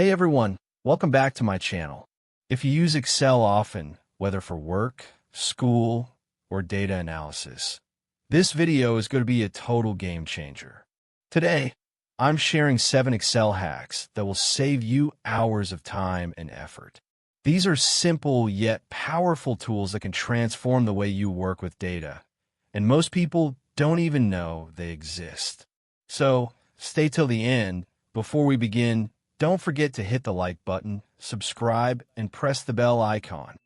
Hey everyone, welcome back to my channel. If you use Excel often, whether for work, school, or data analysis, this video is going to be a total game changer. Today, I'm sharing 7 Excel hacks that will save you hours of time and effort. These are simple yet powerful tools that can transform the way you work with data, and most people don't even know they exist. So, stay till the end. Before we begin, don't forget to hit the like button, subscribe, and press the bell icon.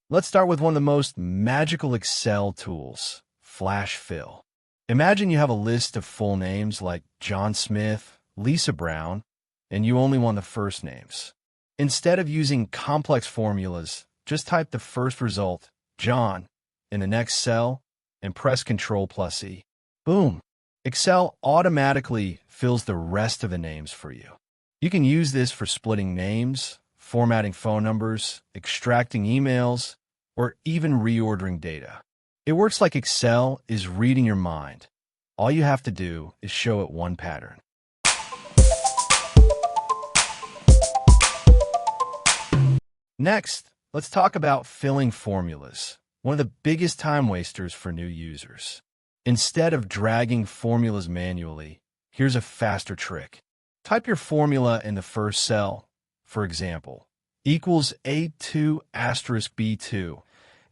Let's start with one of the most magical Excel tools, Flash Fill. Imagine you have a list of full names like John Smith, Lisa Brown, and you only want the first names. Instead of using complex formulas, just type the first result, John, in the next cell and press Ctrl+E. Boom! Excel automatically fills the rest of the names for you. You can use this for splitting names, formatting phone numbers, extracting emails, or even reordering data. It works like Excel is reading your mind. All you have to do is show it one pattern. Next, let's talk about filling formulas, one of the biggest time wasters for new users. Instead of dragging formulas manually, here's a faster trick. Type your formula in the first cell, for example, equals A2 asterisk B2,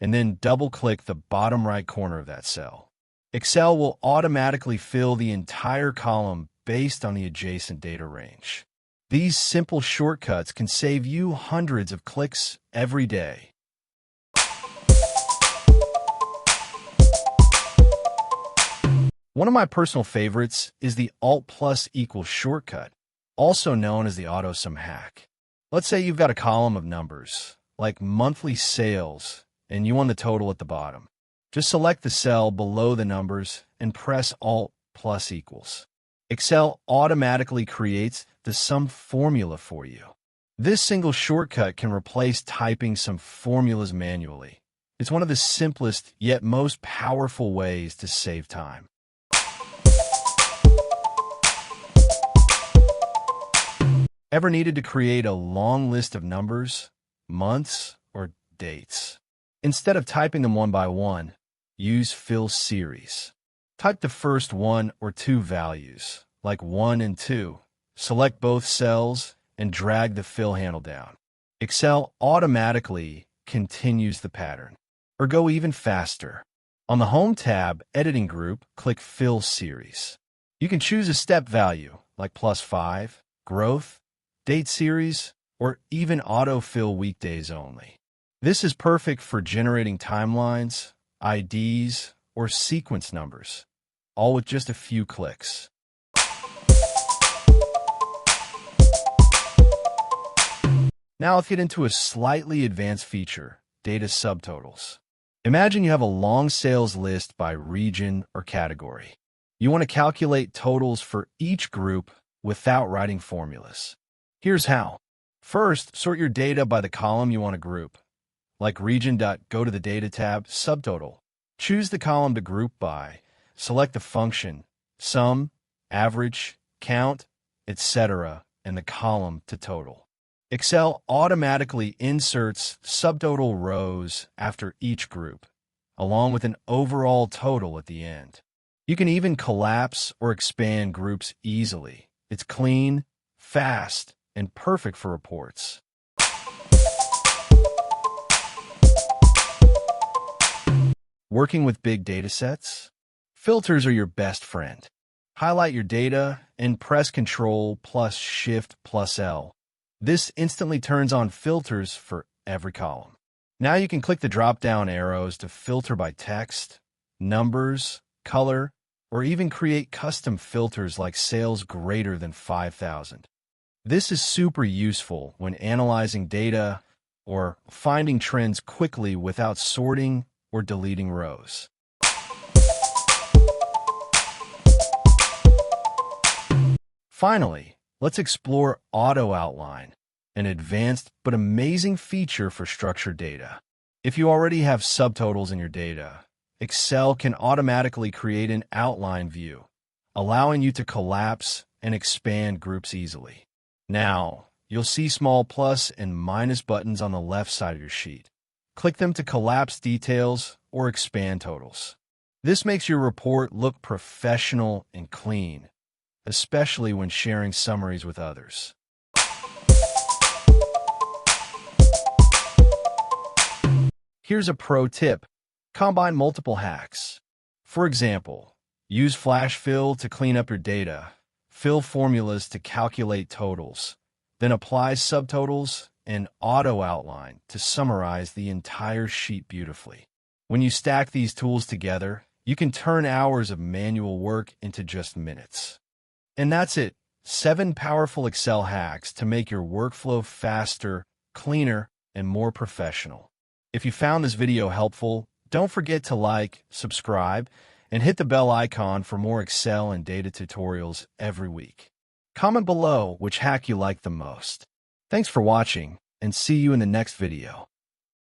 and then double-click the bottom right corner of that cell. Excel will automatically fill the entire column based on the adjacent data range. These simple shortcuts can save you hundreds of clicks every day. One of my personal favorites is the Alt+= shortcut, also known as the AutoSum hack. Let's say you've got a column of numbers, like monthly sales, and you want the total at the bottom. Just select the cell below the numbers and press Alt+=. Excel automatically creates the sum formula for you. This single shortcut can replace typing some formulas manually. It's one of the simplest yet most powerful ways to save time. Ever needed to create a long list of numbers, months, or dates? Instead of typing them one by one, use Fill Series. Type the first 1 or 2 values, like 1 and 2. Select both cells and drag the fill handle down. Excel automatically continues the pattern. Or go even faster. On the Home tab, Editing Group, click Fill Series. You can choose a step value, like +5, Growth, Date Series, or even Autofill Weekdays only. This is perfect for generating timelines, IDs, or sequence numbers, all with just a few clicks. Now let's get into a slightly advanced feature, data subtotals. Imagine you have a long sales list by region or category. You want to calculate totals for each group without writing formulas. Here's how. First, sort your data by the column you want to group. Like region. Go to the Data tab, Subtotal. Choose the column to group by. Select the function, sum, average, count, etc., and the column to total. Excel automatically inserts subtotal rows after each group, along with an overall total at the end. You can even collapse or expand groups easily. It's clean, fast, and perfect for reports. Working with big data sets? Filters are your best friend. Highlight your data and press Ctrl+Shift+L. This instantly turns on filters for every column. Now you can click the drop-down arrows to filter by text, numbers, color, or even create custom filters like sales greater than 5,000. This is super useful when analyzing data or finding trends quickly without sorting or deleting rows. Finally, let's explore Auto Outline, an advanced but amazing feature for structured data. If you already have subtotals in your data, Excel can automatically create an outline view, allowing you to collapse and expand groups easily. Now, you'll see small plus and minus buttons on the left side of your sheet. Click them to collapse details or expand totals. This makes your report look professional and clean, especially when sharing summaries with others. Here's a pro tip. Combine multiple hacks. For example, use flash fill to clean up your data, fill formulas to calculate totals, then apply subtotals and auto outline to summarize the entire sheet beautifully. When you stack these tools together, you can turn hours of manual work into just minutes. And that's it. 7 powerful Excel hacks to make your workflow faster, cleaner, and more professional. If you found this video helpful, don't forget to like, subscribe, and hit the bell icon for more Excel and data tutorials every week. Comment below which hack you like the most. Thanks for watching, and see you in the next video.